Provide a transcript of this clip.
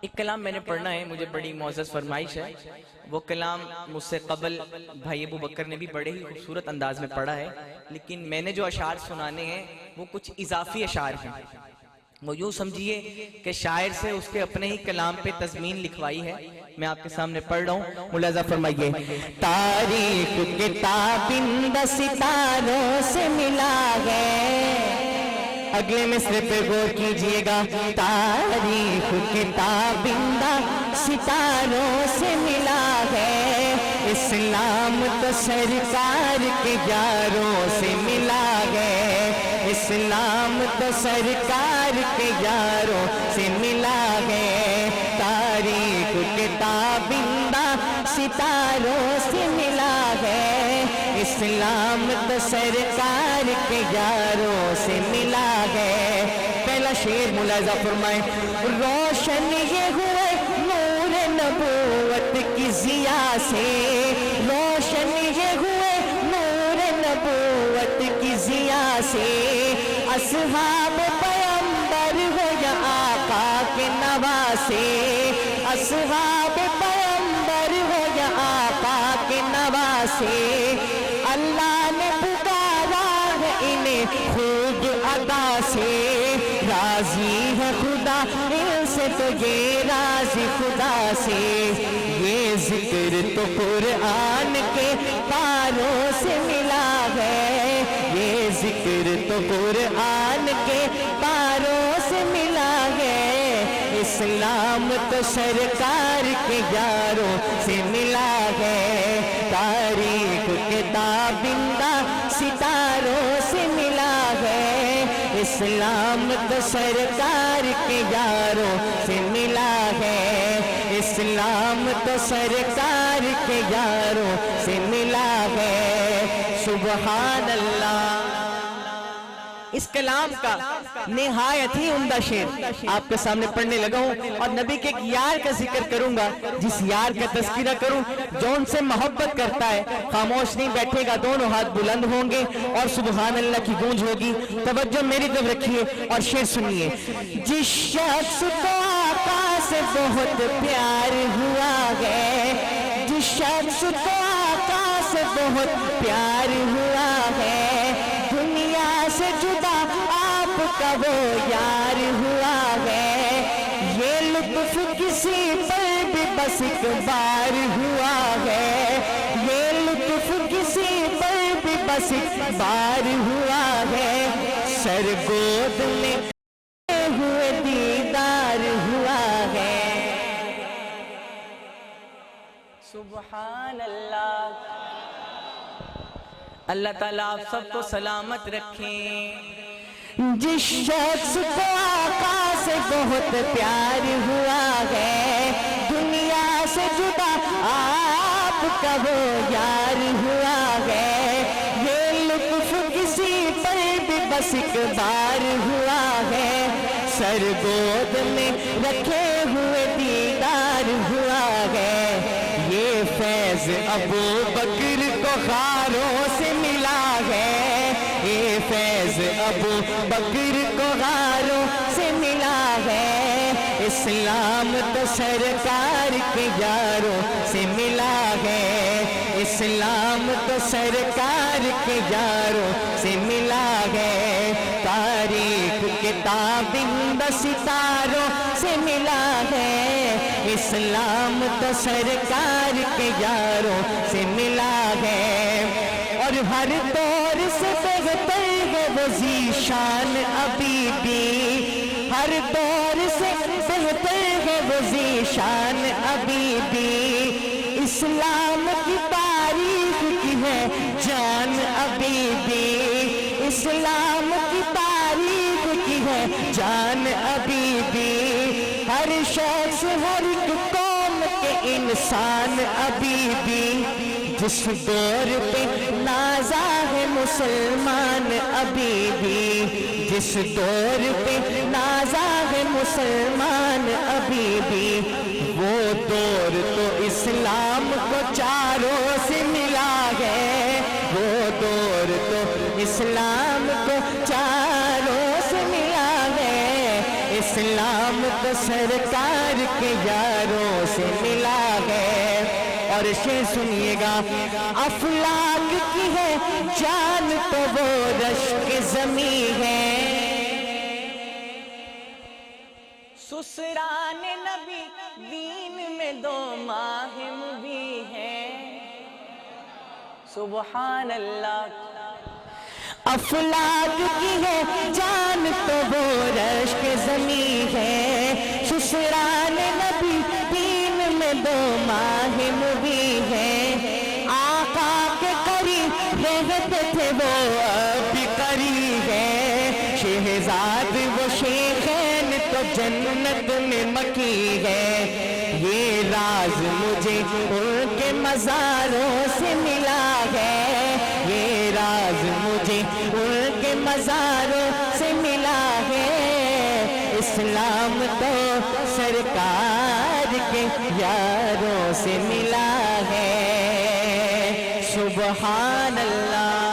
ایک کلام میں نے پڑھنا ہے، مجھے بڑی معزز فرمائش ہے۔ وہ کلام مجھ سے قبل بھائی ابو بکر نے بھی بڑے ہی خوبصورت انداز میں پڑھا ہے، لیکن میں نے جو اشعار سنانے ہیں وہ کچھ اضافی اشعار ہیں۔ وہ یوں سمجھیے کہ شاعر سے اس کے اپنے ہی کلام پہ تضمین لکھوائی ہے، میں آپ کے سامنے پڑھ رہا ہوں، ملاحظہ فرمائیے۔ تاریخ کے تابندہ ستاروں سے ملا ہے، اگلے مصرع پہ غور کیجئے گا۔ تاریخ کے تابندہ ستاروں سے ملا ہے، اسلام تو سرکار کے یاروں سے ملا ہے، اسلام تو سرکار کے یاروں سے ملا ہے۔ تاریخ کے تابندہ ستاروں سے ملا ہے، اسلام تو سرکار کے یاروں سے ملا ہے۔ پہلا شعر ملاحظہ فرمائیں۔ روشن یہ ہوئے نور نبوت کی ضیاء سے، روشن یہ ہوئے نور نبوت کی ضیاء سے، اصحاب پیمبر ہو یا آقا کے نواسے، اصحاب پیمبر ہو یا آقا کے نواسے، اللہ نے پکارا ہے انہیں خوب ادا سے، راضی ہے خدا ان سے تو یہ راضی خدا سے، یہ ذکر تو قرآن کے پاروں سے ملا ہے، یہ ذکر تو قرآن کے پاروں سے ملا ہے، اسلام تو سرکار کے یاروں سے ملا ہے، تاریخ کے تابندہ ستاروں سے ملا ہے، اسلام تو سرکار کے یاروں سے ملا ہے، اسلام تو سرکار کے یاروں سے ملا ہے۔ سبحان اللہ۔ اس کلام کا نہایت ہی عمدہ شعر آپ کے سامنے پڑھنے لگا ہوں، اور نبی کے ایک یار کا ذکر کروں گا، جس یار کا تذکرہ کروں جو ان سے محبت کرتا ہے، خاموش نہیں بیٹھے گا، دونوں ہاتھ بلند ہوں گے اور سبحان اللہ کی گونج ہوگی۔ توجہ میری طرف رکھیے اور شعر سنیے۔ جس شخص کو آقا سے بہت پیار ہوا ہے، جس شخص کو آقا سے بہت پیار ہوا ہے، دنیا سے جدا آپ کا وہ یار ہوا ہے، یہ لطف کسی پر بھی بس ایک بار ہوا ہے، یہ لطف کسی پر بھی بس ایک بار ہوا ہے، سرگود میں ہوئے دیدار ہوا ہے۔ سبحان اللہ۔ اللہ تعالیٰ آپ سب کو سلامت رکھیں۔ جس شخص کو آقا سے بہت پیار ہوا ہے، دنیا سے جدا آپ کا وہ یار ہوا ہے، یہ لطف کسی پر بھی بس ایک بار ہوا ہے، سرگود میں رکھے ہوئے دیدار ہوا ہے، یہ فیض ابو بکر کو غاروں سے ملا ہے، یہ فیض ابو بکر کو غاروں سے ملا ہے، اسلام تو سرکار کے یاروں سے ملا ہے، اسلام تو سرکار کے یاروں سے ملا ہے، تاریخ کے تابندہ ستاروں سے ملا ہے، اسلام تو سرکار کے یاروں سے ملا ہے، اور ہر دور سے بہتر ہے وہ ذیشان ابھی بھی، ہر دور سے بہتر ہے وہ ذیشان ابھی بھی، اسلام کی تاریخ کی ہے جان ابھی بھی، اسلام کی تاریخ کی ہے جان ابھی بھی، ہر شخص ہر ایک قوم کے انسان ابھی بھی، جس دور پہ نازا ہے مسلمان ابھی بھی، جس دور پہ نازا ہے مسلمان ابھی بھی، وہ دور تو اسلام کو چاروں سے ملا ہے، وہ دور تو اسلام کو چاروں سے ملا ہے، اسلام تو تو سرکار کے یاروں سے ملا ہے۔ اور شعر سنیے گا، افلاک کی ہے جان تو وہ رشک زمیں ہے۔ سسران نبی دین میں 2 ماہم بھی ہیں، سبحان اللہ۔ افلاک کی ہے جان تو وہ رشک زمیں ہے، سسران نبی دین میں 2 ماہم بھی ہے۔ آقا کے قریب رہتے تھے وہ اب بھی قریب ہے، شہزاد وہ شیخین تو جنت میں مکی ہے۔ یہ راز مجھے ان کے مزاروں سے ملا ہے، یہ راز مجھے ان کے مزاروں سے ملا ہے۔ اسلام تو سرکار کے یاروں سے ملا ہے، سبحان اللہ۔